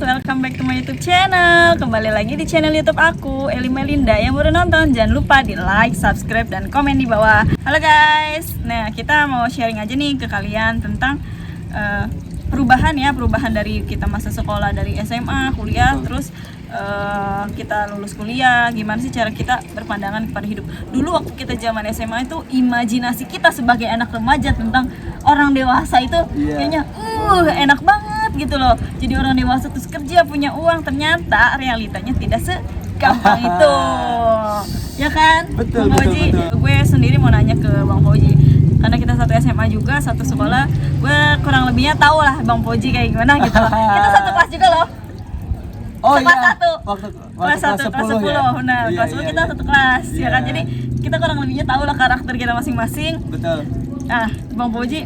Welcome back to my YouTube channel. Kembali lagi di channel YouTube aku, Eli Melinda. Yang baru nonton, jangan lupa di like, subscribe, dan komen di bawah. Halo guys. Nah, kita mau sharing aja nih ke kalian tentang perubahan dari kita masa sekolah dari SMA, kuliah, terus kita lulus kuliah. Gimana sih cara kita berpandangan kepada hidup. Dulu waktu kita zaman SMA itu, imajinasi kita sebagai anak remaja tentang orang dewasa itu kayaknya enak banget gitu loh. Jadi orang dewasa terus kerja, punya uang. Ternyata realitanya tidak segampang itu. Ya kan? Betul, Bang Fauji? betul. Gue sendiri mau nanya ke Bang Fauji, karena kita satu SMA juga, satu sekolah. Gue kurang lebihnya tahu lah Bang Fauji kayak gimana gitu loh. Kita satu kelas juga loh. Oh kelas iya, satu. kelas 1, kelas 10. ya? Nah, Iya, kelas 10 kita satu kelas, ya kan? Jadi kita kurang lebihnya tahu lah karakter kita masing-masing. Betul. Nah, Bang Fauji,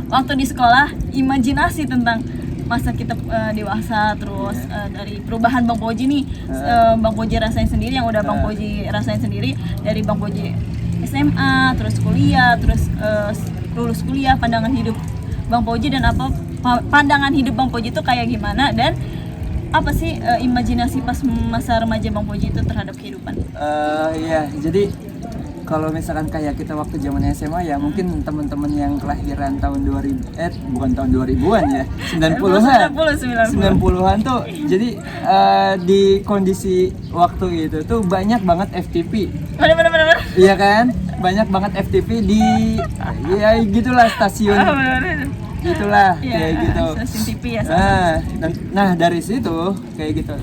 waktu di sekolah, imajinasi tentang masa kita dewasa, terus dari perubahan Bang Fauji nih, Bang Fauji rasain sendiri, yang udah Bang Fauji rasain sendiri, dari Bang Fauji SMA, terus kuliah, terus lulus kuliah, pandangan hidup Bang Fauji dan apa pandangan hidup Bang Fauji itu kayak gimana, dan apa sih imajinasi pas masa remaja Bang Fauji itu terhadap kehidupan? Iya, jadi kalau misalkan kayak kita waktu zaman SMA ya, mungkin teman-teman yang kelahiran tahun 2000, bukan tahun 2000-an ya, 90-an. 90-an tuh. Jadi di kondisi waktu itu tuh banyak banget FTP. Bener. Iya kan? Banyak banget FTP di ya gitulah stasiun. Gitulah kayak gitu. Stasiun TV ya. Nah dari situ kayak gitu.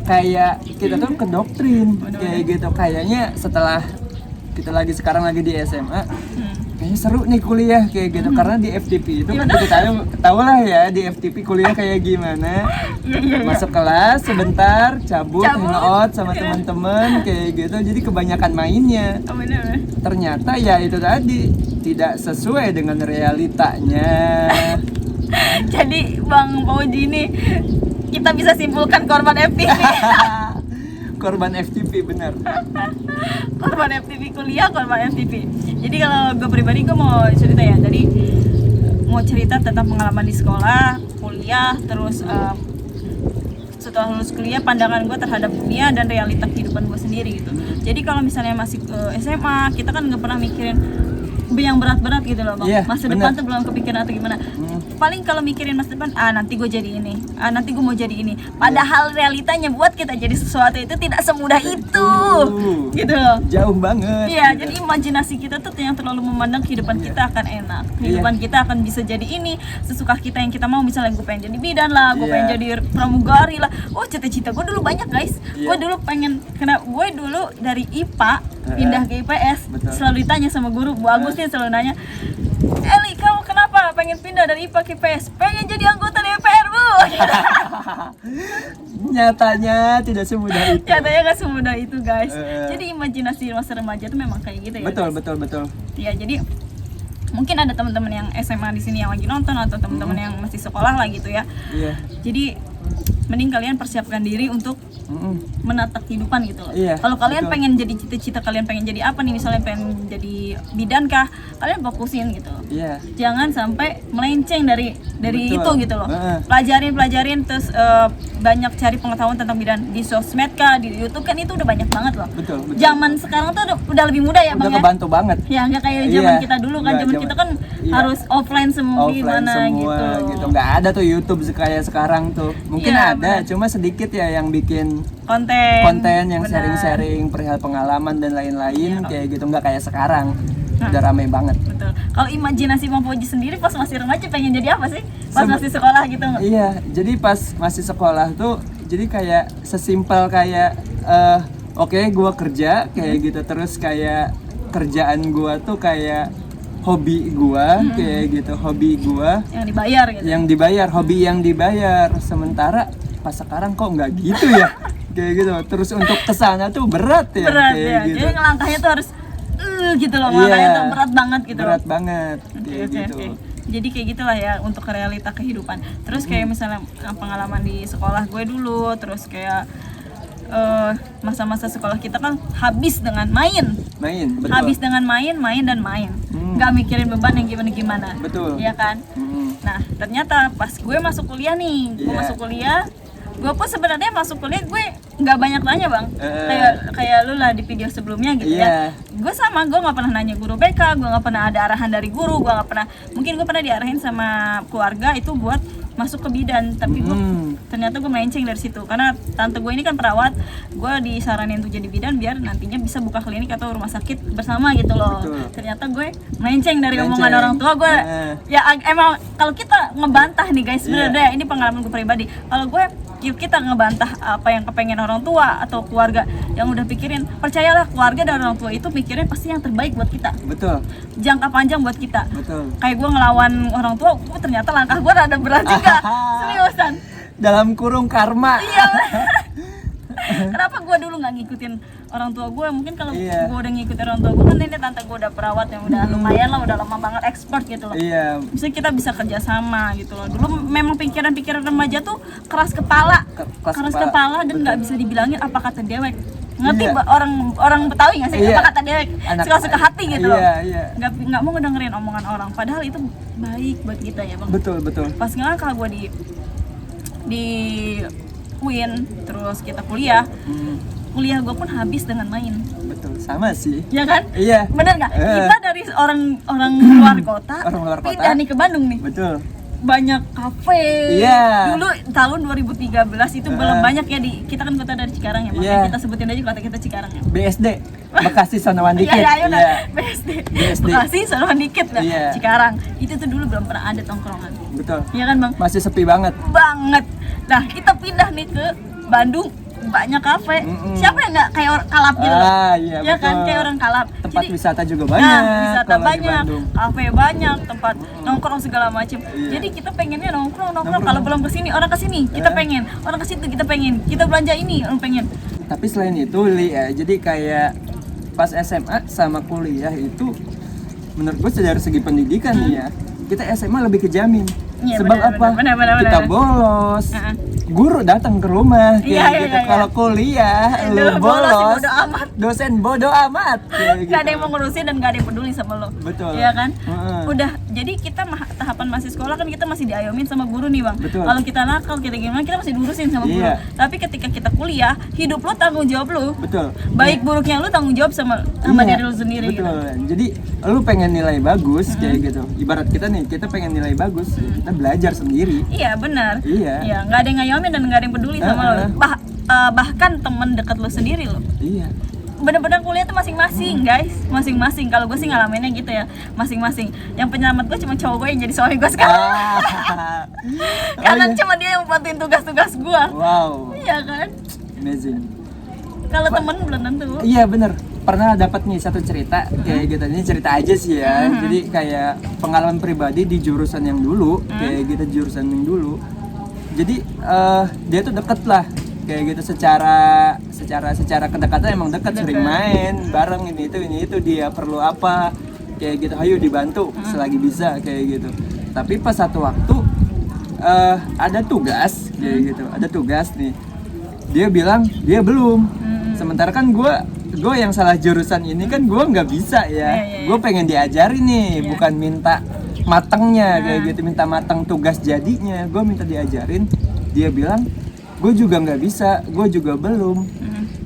Kayak kita tuh kedoktrin kayak gitu. Kayaknya setelah kita sekarang lagi di SMA, kayaknya seru nih kuliah kayak gitu, karena di FTP itu kan kita tahu lah ya di FTP kuliah kayak gimana. Masuk kelas sebentar, cabut. Hangout sama teman-teman kayak gitu, jadi kebanyakan mainnya. Ternyata ya itu tadi tidak sesuai dengan realitanya. Jadi Bang Fauji ini kita bisa simpulkan korban FTP. Korban FTP, benar. Korban FTP kuliah, korban FTP. Jadi kalau gue pribadi, gue mau cerita ya. Jadi mau cerita tentang pengalaman di sekolah, kuliah, terus setelah lulus kuliah, pandangan gue terhadap dunia dan realita kehidupan gue sendiri gitu. Jadi kalau misalnya masih SMA, kita kan nggak pernah mikirin yang berat-berat gitu loh Bang. Masa depan tuh belum kepikiran atau gimana. Paling kalau mikirin masa depan, nanti gue jadi ini, nanti gue mau jadi ini. Padahal realitanya buat kita jadi sesuatu itu tidak semudah itu, gitu loh. Jauh banget. Iya, jadi imajinasi kita tuh yang terlalu memandang kehidupan kita akan enak, kehidupan kita akan bisa jadi ini, sesuka kita yang kita mau. Misalnya gue pengen jadi bidan lah, gue pengen jadi pramugari lah. Oh, cita-cita gue dulu banyak guys. Gue dulu pengen, karena gue dulu dari IPA pindah ke IPS. Selalu ditanya sama guru, Bu Agustin selalu nanya, Eli, kamu kenapa pengen pindah dari IPA ke IPS? Pengen jadi anggota DPR, Bu. Nyatanya tidak semudah itu. Nyatanya gak semudah itu guys. Jadi imajinasi masa remaja itu memang kayak gitu ya. Betul. Iya, jadi mungkin ada teman-teman yang SMA di sini yang lagi nonton, atau teman-teman yang masih sekolah lah gitu ya. Iya. Jadi mending kalian persiapkan diri untuk menata kehidupan gitu loh. Kalau kalian pengen jadi cita-cita kalian pengen jadi apa nih, misalnya pengen jadi bidan kah, kalian fokusin gitu. Jangan sampai melenceng dari itu gitu loh. Pelajarin terus banyak cari pengetahuan tentang bidan di sosmed kah, di YouTube kan, itu udah banyak banget loh. Betul. Zaman sekarang tuh udah lebih mudah ya Bang ya. Udah kebantu banget. Ya nggak kayak zaman kita dulu kan. Zaman kita kan harus offline semua gimana gitu. Nggak ada tuh YouTube kayak sekarang tuh. Mungkin ada, cuma sedikit ya yang bikin konten yang sharing-sharing perihal pengalaman dan lain-lain kayak gitu. Nggak kayak sekarang. Udah rame banget. Betul. Kalau imajinasi Bang Fauji sendiri pas masih remaja pengen jadi apa sih? Pas masih sekolah gitu? Iya, jadi pas masih sekolah tuh, jadi kayak sesimpel kayak oke, gua kerja kayak gitu, terus kayak kerjaan gua tuh kayak hobi gua kayak gitu, hobi gua yang dibayar gitu. Hobi yang dibayar. Sementara pas sekarang kok nggak gitu ya. Kayak gitu. Terus untuk kesana tuh berat ya. Gitu. Jadi ngelangkahnya tuh harus gitu loh, makanya tuh berat banget gitu. Berat banget. Gitu. Jadi kayak gitulah ya untuk realita kehidupan. Terus kayak misalnya pengalaman di sekolah gue dulu, terus kayak masa-masa sekolah kita kan habis dengan main. Betul. Habis dengan main. nggak mikirin beban yang gimana-gimana. Betul. Iya kan? Nah, ternyata pas gue masuk kuliah nih, gue Iya. masuk kuliah, gue pun sebenarnya masuk kuliah gue nggak banyak nanya bang, kayak lu lah di video sebelumnya gitu Iya. ya. Gue sama, gue nggak pernah nanya guru BK, gue nggak pernah ada arahan dari guru, gue nggak pernah, mungkin gue pernah diarahin sama keluarga itu buat masuk ke bidan, tapi gue ternyata gue melenceng dari situ karena tante gue ini kan perawat, gue disaranin untuk jadi bidan biar nantinya bisa buka klinik atau rumah sakit bersama gitu loh. Betul. Ternyata gue melenceng dari Melenceng. omongan orang tua gue. Ya emang kalau kita ngebantah nih guys, sebenarnya ini pengalaman gue pribadi. Kalau gue yuk kita ngebantah apa yang kepengen orang tua atau keluarga yang udah pikirin, percayalah keluarga dan orang tua itu mikirin pasti yang terbaik buat kita, Betul. jangka panjang buat kita. Betul. Kayak gue ngelawan orang tua, ternyata langkah gue rada berat juga. Seriusan. Dalam kurung karma. Iya. Kenapa gue dulu nggak ngikutin orang tua gue? Mungkin kalau Iya. gue udah ngikutin orang tua gue kan ini tante gue udah perawat yang udah lumayan lah, udah lama banget expert gitu loh. Iya. Bisa kita bisa kerja sama gitu loh. Dulu memang pikiran-pikiran remaja tuh keras kepala, Keras keras kepala, kepala dan nggak bisa dibilangin apa kata dewek. Ngerti Iya. orang Betawi nggak sih Iya. apa kata dewek? Suka-suka hati gitu loh. Iya, iya. Nggak mau ngedengerin omongan orang. Padahal itu baik buat kita ya bang. Betul, betul. Pas ngelangkah gue di UIN, terus kita kuliah gue pun habis dengan main, Betul. Sama sih. ya kan? Iya. Bener nggak? Kita dari orang luar kota, Orang luar kota. pindah nih ke Bandung nih, Betul. banyak kafe. Iya. Dulu tahun 2013 itu belum banyak ya kita kan kota dari Cikarang ya, makanya Iya. kita sebutin aja kota kita Cikarang ya. BSD. Bekasi Sonowan dikit. Iya, ayo Iya. nah, BSD. BSD. Bekasi, Sonowan dikit lah. Iya. Cikarang. Itu tuh dulu belum pernah ada tongkrongan. Betul. Iya kan bang? Masih sepi banget. Banget. Nah kita pindah nih ke Bandung, banyak kafe. Siapa yang nggak kayak orang kalap gitu? Iya, Ya kan betul. kayak orang kalap. Tempat wisata juga banyak. Nah, wisata kalau di banyak, Bandung. kafe banyak, tempat nongkrong segala macem. Jadi kita pengennya nongkrong. Kalau belum kesini, orang kesini, kita pengen. Orang ke situ kita pengen. Kita belanja ini, orang pengen. Tapi selain itu, Li, ya, jadi kayak pas SMA sama kuliah itu menurut gue dari segi pendidikan nih ya, kita SMA lebih kejamin. Iya, Sebab benar, apa? benar. Kita bolos. Guru datang ke rumah kayak Iya, gitu. iya. Kalau kuliah lu Dulu bolos, bolos, bodo amat. dosen bodo amat. Kayak Gak ada gitu. yang mau ngurusin dan gak ada yang peduli sama lo. Betul. Iya kan? Heeh. Udah, jadi kita tahapan masih sekolah kan kita masih diayomin sama guru nih bang. Betul. Kalau kita nakal, kita gimana, kita masih diurusin sama guru. Iya. Tapi ketika kita kuliah, hidup lo tanggung jawab lo. Betul. Baik buruknya lo tanggung jawab sama Iya, diri lo sendiri betul. gitu. Jadi lu pengen nilai bagus kayak gitu. Ibarat kita nih, kita pengen nilai bagus, kita belajar sendiri. Iya benar. Iya. Iya, nggak ada yang ngayomin dan nggak ada yang peduli sama lo. Bahkan temen dekat lo sendiri lo. Iya. Bener-bener kuliah tuh masing-masing guys, masing-masing. Kalau gue sih ngalaminnya gitu ya, masing-masing. Yang penyelamat gue cuma cowok gue yang jadi suami gue sekarang. Karena Oh, iya. cuma dia yang bantuin tugas-tugas gue. Wow, Iya kan? amazing. Kalau temen belum tentu. Iya bener, pernah dapat nih satu cerita kayak gitu. Ini cerita aja sih ya. Jadi kayak pengalaman pribadi di jurusan yang dulu, kayak gitu jurusan yang dulu. Jadi dia tuh deket lah, kayak gitu secara kedekatan emang deket, sering main bareng ini itu dia perlu apa, kayak gitu. Ayo dibantu selagi bisa kayak gitu. Tapi pas satu waktu ada tugas kayak gitu, ada tugas nih. Dia bilang dia belum. Sementara kan gue yang salah jurusan ini kan gue nggak bisa ya. Iya. Gue pengen diajarin nih, bukan minta matangnya kayak gitu, minta matang tugas jadinya. Gue minta diajarin. Dia bilang gue juga nggak bisa, gue juga belum.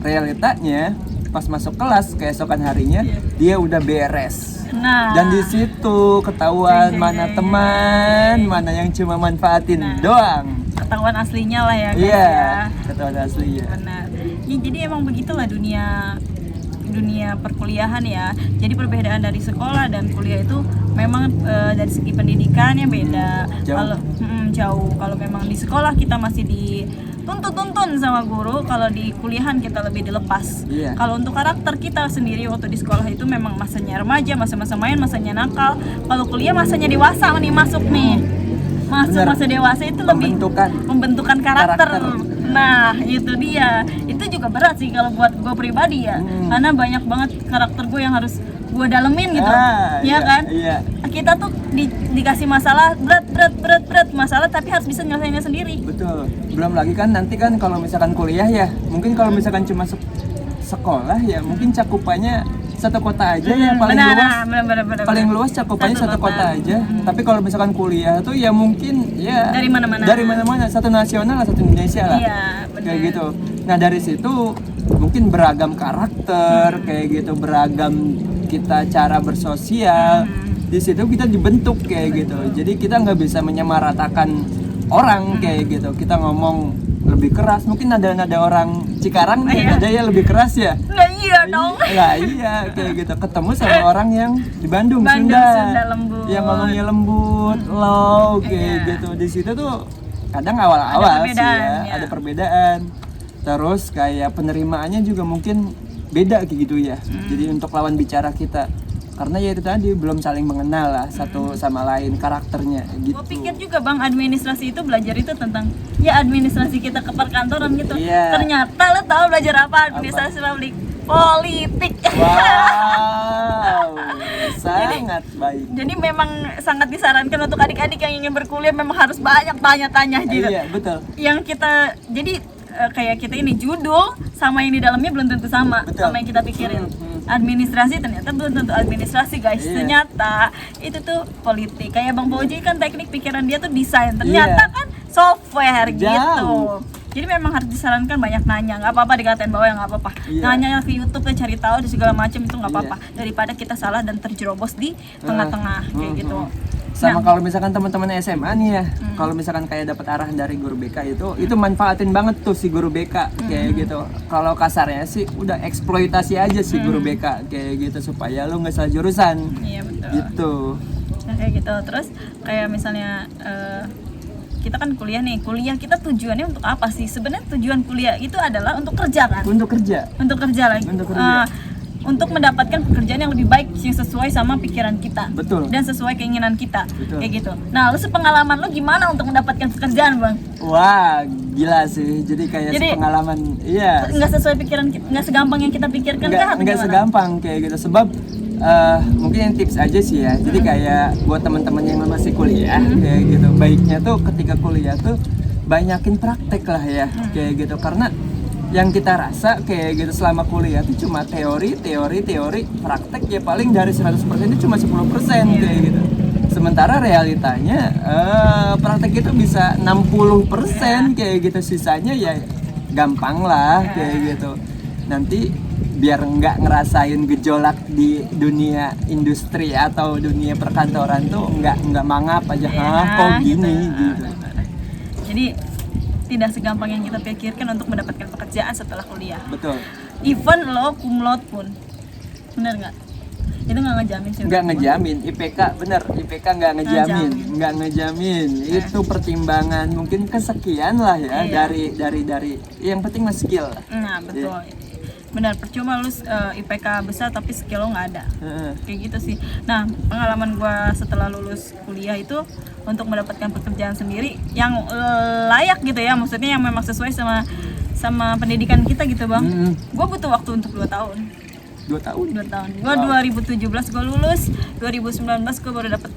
Realitanya pas masuk kelas keesokan harinya dia udah beres. Nah, Dan di situ ketahuan mana teman, mana yang cuma manfaatin doang. ketahuan aslinya lah ya guys Iya, ya. ketahuan aslinya. Benar. Ya, jadi emang begitulah dunia perkuliahan ya. Jadi perbedaan dari sekolah dan kuliah itu memang dari segi pendidikannya beda. Jauh. Kalau jauh. Kalau memang di sekolah kita masih dituntun sama guru, kalau di kuliahan kita lebih dilepas. Iya. Kalau untuk karakter kita sendiri waktu di sekolah itu memang masanya remaja, masa-masa main, masanya nakal. Kalau kuliah masanya dewasa nih masuk nih. Masuk Benar. masa dewasa itu lebih pembentukan karakter. Nah, itu dia. Itu juga berat sih kalau buat gue pribadi ya. Karena banyak banget karakter gue yang harus gue dalemin gitu. Iya kan? Iya. Kita tuh dikasih masalah berat masalah, tapi harus bisa nyelesainnya sendiri. Betul. Belum lagi kan nanti kan kalau misalkan kuliah ya, mungkin kalau misalkan cuma sekolah ya, mungkin cakupannya satu kota aja ya paling benar, luas. benar. Paling luas cakupannya satu kota aja. Tapi kalau misalkan kuliah tuh ya mungkin ya Dari mana-mana. Dari mana-mana, satu nasional, satu Indonesia lah. Iya, benar. Kayak gitu. Nah, dari situ mungkin beragam karakter, kayak gitu, beragam kita cara bersosial. Di situ kita dibentuk kayak gitu. Jadi kita nggak bisa menyamaratakan orang kayak gitu. Kita ngomong lebih keras, mungkin ada orang Cikarang nih, ada ya lebih keras ya. Nah, iya dong. Lah iya kayak gitu, ketemu sama orang yang di Bandung, Sunda Sunda lembut. yang ngomongnya lembut, low kayak gitu. Di situ tuh kadang awal-awal sih ya, ada perbedaan. Terus kayak penerimaannya juga mungkin beda kayak gitu ya. Jadi untuk lawan bicara kita, karena ya itu tadi belum saling mengenal lah satu sama lain karakternya gitu. Gue pikir juga bang, administrasi itu belajar itu tentang ya administrasi kita ke perkantoran gitu. Iya. Ternyata lo tahu belajar apa? Administrasi publik, politik. Wow, sangat baik. Jadi memang sangat disarankan untuk adik-adik yang ingin berkuliah memang harus banyak tanya-tanya gitu. Iya betul. Yang kita jadi kayak kita ini judul sama yang di dalamnya belum tentu sama. Betul. Sama yang kita pikirin. Administrasi ternyata belum tentu administrasi guys. Iya. Ternyata itu tuh politik. Kayak Bang Boji kan teknik pikiran dia tuh desain. Ternyata kan software Jauh. gitu. Jadi memang harus disarankan banyak nanya. Nggak apa-apa dikatain bawah ya nggak apa-apa. Iya. Nanya ke YouTube dan cari tahu di segala macam itu nggak apa-apa. Iya. Daripada kita salah dan terjerobos di tengah-tengah kayak gitu. Sama kalau misalkan teman-teman SMA nih ya, kalau misalkan kayak dapat arahan dari guru BK itu manfaatin banget tuh si guru BK kayak gitu. Kalau kasarnya sih udah eksploitasi aja si guru BK kayak gitu supaya lu nggak salah jurusan. Iya betul. Gitu. Nah kayak gitu. Terus kayak misalnya kita kan kuliah nih, kuliah kita tujuannya untuk apa sih? Sebenarnya tujuan kuliah itu adalah untuk kerja kan? Untuk kerja. Untuk kerja lagi. Untuk kerja. Untuk mendapatkan pekerjaan yang lebih baik yang sesuai sama pikiran kita. Betul. Dan sesuai keinginan kita. Betul. Kayak gitu. Nah, lu sepengalaman lu gimana untuk mendapatkan pekerjaan, Bang? Wah, gila sih. Jadi kayak pengalaman, iya. Nggak sesuai pikiran kita, nggak segampang yang kita pikirkan kah? Nggak segampang kayak gitu. Sebab mungkin yang tips aja sih ya. Jadi kayak buat teman-teman yang masih kuliah kayak gitu. Baiknya tuh ketika kuliah tuh banyakin praktek lah ya kayak gitu. Karena yang kita rasa kayak gitu selama kuliah itu cuma teori, praktek ya paling dari 100% itu cuma 10% kayak gitu. Sementara realitanya praktek itu bisa 60% kayak gitu, sisanya ya gampang lah kayak gitu. Nanti biar nggak ngerasain gejolak di dunia industri atau dunia perkantoran tuh nggak mangap aja, kok gini gitu. Jadi tidak segampang yang kita pikirkan untuk mendapatkan pekerjaan setelah kuliah. Betul. Even lo cum laude pun, bener nggak? Itu nggak ngejamin sih. Nggak ngejamin. IPK bener, IPK nggak ngejamin, nggak ngejamin. Itu pertimbangan mungkin kesekian lah ya dari. Yang penting mah skill. Nah betul. Benar, percuma lu IPK besar tapi skill lo nggak ada. Kayak gitu sih. Nah pengalaman gua setelah lulus kuliah itu untuk mendapatkan pekerjaan sendiri yang layak gitu ya, maksudnya yang memang sesuai sama pendidikan kita gitu bang. Gua butuh waktu untuk 2 tahun. 2 tahun? 2 tahun. Gua 2017 gua lulus, 2019 gua baru dapet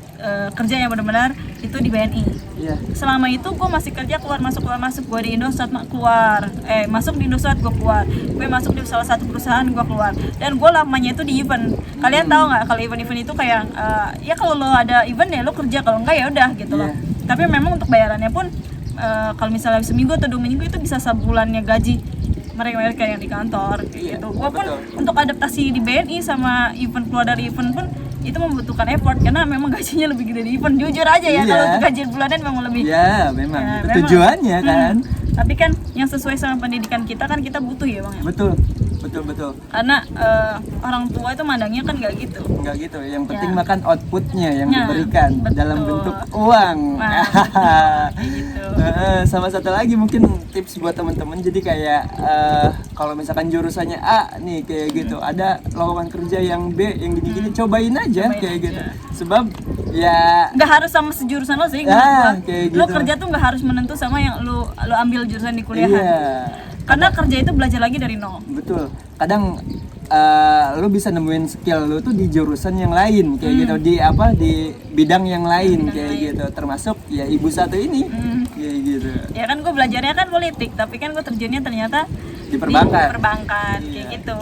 kerja yang benar-benar itu di BNI. Iya. Selama itu gue masih kerja keluar masuk, gue di Indosat keluar, masuk di Indosat gue keluar, gue masuk di salah satu perusahaan gue keluar, dan gue lamanya itu di event. Kalian tahu nggak kalau event itu kayak ya kalau lo ada event ya lo kerja, kalau enggak ya udah gitu loh. Tapi memang untuk bayarannya pun kalau misalnya seminggu atau 2 minggu itu bisa sebulannya gaji mereka yang di kantor gitu. Gue pun untuk adaptasi di BNI sama event, keluar dari event pun itu membutuhkan effort karena memang gajinya lebih gede di event, jujur aja ya. Kalau untuk gaji bulanan memang lebih memang ya, tujuannya kan. Tapi kan yang sesuai sama pendidikan kita kan kita butuh ya bang ya. Betul Karena orang tua itu mandangnya kan nggak gitu. Yang penting makan outputnya yang diberikan dalam bentuk uang. Gitu. Sama satu lagi mungkin tips buat teman-teman, jadi kayak kalau misalkan jurusannya A nih kayak gitu, ada lowongan kerja yang B yang gini-gini, cobain aja kayak gitu. Sebab ya nggak harus sama sejurusan lo sih. Kayak lo gitu. kerja tuh nggak harus menentu sama yang lo ambil jurusan di kuliahan. Karena kerja itu belajar lagi dari nol. Betul. Kadang lu bisa nemuin skill lu tuh di jurusan yang lain kayak gitu, di bidang yang lain kayak gitu, termasuk ya ibu satu ini kayak gitu. Ya kan gue belajarnya kan politik, tapi kan gue terjunnya ternyata Di perbankan. perbankan kayak Iya. gitu.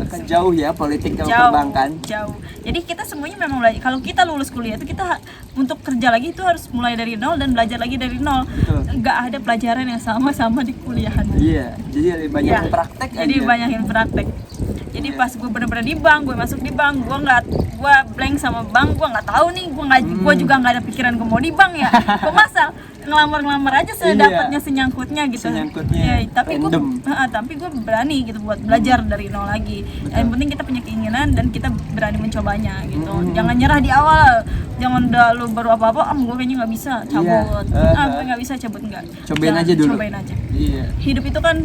Kan jauh ya politik sama Jauh, perbankan. jauh. Jadi kita semuanya memang belajar. Kalau kita lulus kuliah itu kita untuk kerja lagi itu harus mulai dari nol dan belajar lagi dari nol. Betul. Nggak ada pelajaran yang sama di kuliahan. Iya, jadi banyak Iya. yang praktek Jadi aja. banyak yang praktek. Jadi pas gue bener-bener di bank, gue masuk di bank, gue blank sama bank, gue nggak tahu nih, gue juga nggak ada pikiran gue mau di bank ya. Gue masa ngelamar aja sedapatnya senyangkutnya gitu. Senyangkutnya Ya, tapi random. gue berani gitu buat belajar dari nol lagi. Yang penting kita punya keinginan dan kita berani mencobanya gitu. Jangan nyerah di awal. Jangan udah lu baru apa-apa, gue kayaknya nggak bisa, cabut. Iya. Gue nggak bisa, cabut nggak. Cobain Jangan, aja dulu. Cobain aja. Iya. Hidup itu kan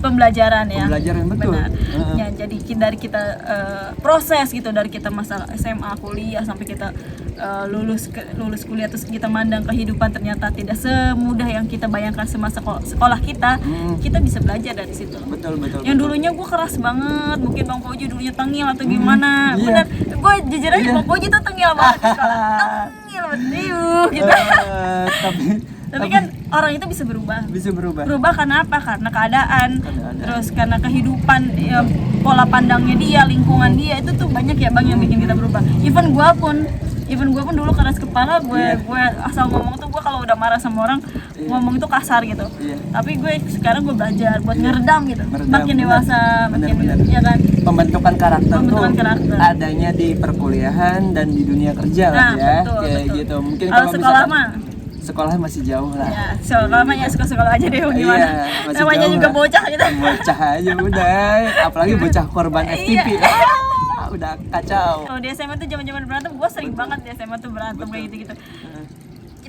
pembelajaran ya. Pembelajaran, betul. Benar. Heeh. Ya, jadi dari kita proses gitu, dari kita masa SMA, kuliah sampai kita lulus kuliah terus kita mandang kehidupan ternyata tidak semudah yang kita bayangkan semasa sekolah kita. Kita bisa belajar dari situ. Betul. Yang dulunya gue keras banget, mungkin Bang Fauji dulunya tengil atau gimana. Iya. Benar. Gue jujur aja Iya. Bang Fauji tuh tengil banget di sekolah. Tengil banget gitu. Tapi kan orang itu bisa berubah. Berubah karena apa? Karena keadaan. Terus karena kehidupan, ya, pola pandangnya dia, lingkungan dia, itu tuh banyak ya Bang yang bikin kita berubah. Even gue pun dulu keras kepala, gue asal ngomong tuh, gue kalau udah marah sama orang ngomong itu kasar gitu. Tapi sekarang gue belajar buat ngeredam gitu. Makin dewasa, Benar. ya kan. Pembentukan karakter Pembentukan tuh karakter. adanya di perkuliahan dan di dunia kerja lah Nah, ya. betul, Kayak betul. gitu. Mungkin Kalau sekolah misalkan- mah sekolah masih jauh lah. ya, sekolah ya sekolah aja deh gimana. Iya, masih Namanya jauh juga lah. bocah gitu. Bocah aja udah, apalagi bocah korban FTP. Udah kacau. Kalau di SMA tuh zaman-zaman berantem, gue sering banget di SMA tuh berantem kayak gitu-gitu.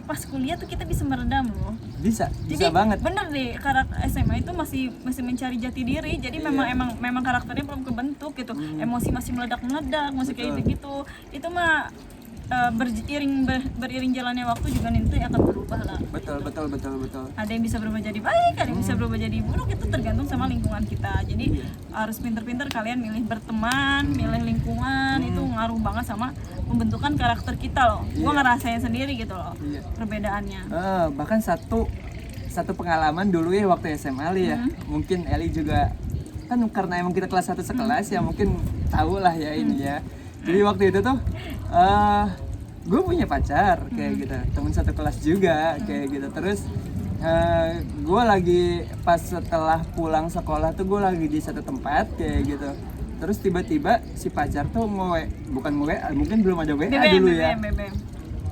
Pas kuliah tuh kita bisa meredam loh. Bisa Jadi banget. bener deh, karakter SMA itu masih mencari jati diri. Jadi memang karakternya belum kebentuk gitu. Emosi masih meledak-meledak, masih kayak gitu-gitu. Itu mah beriring jalannya waktu juga nanti akan berubah lah. Betul. Ada yang bisa berubah jadi baik, ada yang bisa berubah jadi buruk, itu tergantung sama lingkungan kita. Jadi harus pinter-pinter kalian milih berteman, milih lingkungan, itu ngaruh banget sama pembentukan karakter kita loh. Gue ngerasain sendiri gitu loh perbedaannya. Bahkan satu pengalaman dulu ya waktu SMA ya. Mungkin Eli juga kan karena emang kita kelas 1 sekelas ya, mungkin tahu lah ya ini ya. Jadi waktu itu tuh gue punya pacar kayak gitu, temen satu kelas juga kayak gitu. Terus gue lagi pas setelah pulang sekolah tuh gue lagi di satu tempat kayak gitu. Terus tiba-tiba si pacar tuh bukan WA, mungkin belum ada WA dulu ya. BBM.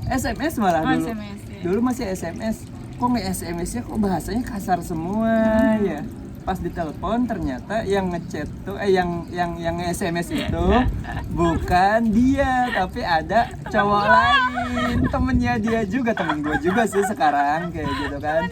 SMS malah dulu. SMS, ya. Dulu masih SMS. Kok nggak SMS-nya kok bahasanya kasar semua ya. Pas ditelepon ternyata yang ngechat tuh yang SMS itu bukan dia, tapi ada cowok lain, temennya dia juga, temen gue juga sih sekarang kayak gitu kan.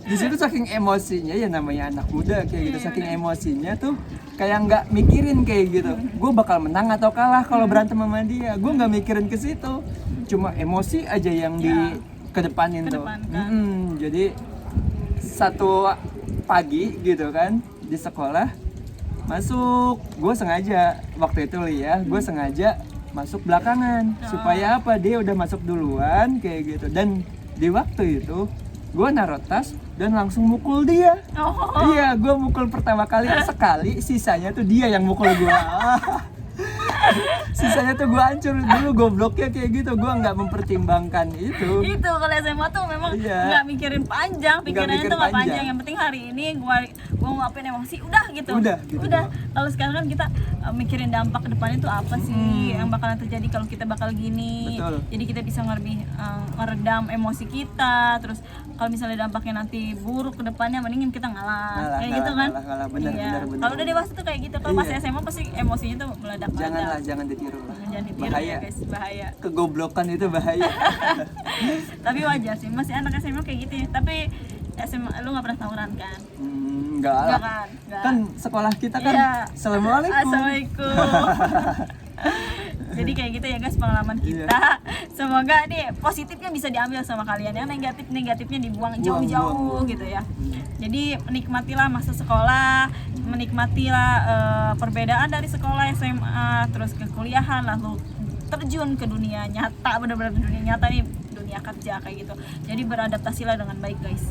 Di situ saking emosinya ya, namanya anak muda kayak gitu, saking emosinya tuh kayak nggak mikirin kayak gitu, gue bakal menang atau kalah kalau berantem sama dia. Gue nggak mikirin ke situ, cuma emosi aja yang kedepanin tuh. Jadi satu pagi gitu kan di sekolah masuk, gue sengaja waktu itu gue sengaja masuk belakangan supaya apa, dia udah masuk duluan kayak gitu. Dan di waktu itu gue naruh tas dan langsung mukul dia. Iya, gue mukul pertama kali sekali, sisanya tuh dia yang mukul gue. Sisanya tuh gue hancur. Dulu gobloknya kayak gitu, gue nggak mempertimbangkan itu. Itu kalau SMA tuh memang nggak mikirin panjang, pikirannya tuh nggak panjang. Yang penting hari ini gue nguapin emosi, udah gitu. Udah. Kalau sekarang kan kita mikirin dampak kedepannya tuh apa sih yang bakalan terjadi kalau kita bakal gini. Betul. Jadi kita bisa ngeredam emosi kita. Terus kalau misalnya dampaknya nanti buruk kedepannya, mendingin kita ngalah kayak gitu kan. Bener. Kalau udah dewasa tuh kayak gitu. Kalau masih SMA pasti emosinya tuh meledak. Jangan ditiru lah. Jangan ditiru Bahaya. ya guys, bahaya. Kegoblokan itu bahaya. Tapi wajar sih, masih anak SMA kayak gitu ya. Tapi SMA lu nggak pernah tawuran kan? Enggak lah. Nggak. Kan sekolah kita kan Iya. Assalamualaikum. Jadi kayak gitu ya guys pengalaman kita. Semoga nih positifnya bisa diambil sama kalian, yang negatifnya dibuang jauh-jauh gitu ya. Jadi menikmatilah masa sekolah, menikmatilah perbedaan dari sekolah SMA terus ke kuliahan, lalu terjun ke dunia nyata, benar-benar dunia nyata nih, dunia kerja kayak gitu. Jadi beradaptasilah dengan baik guys.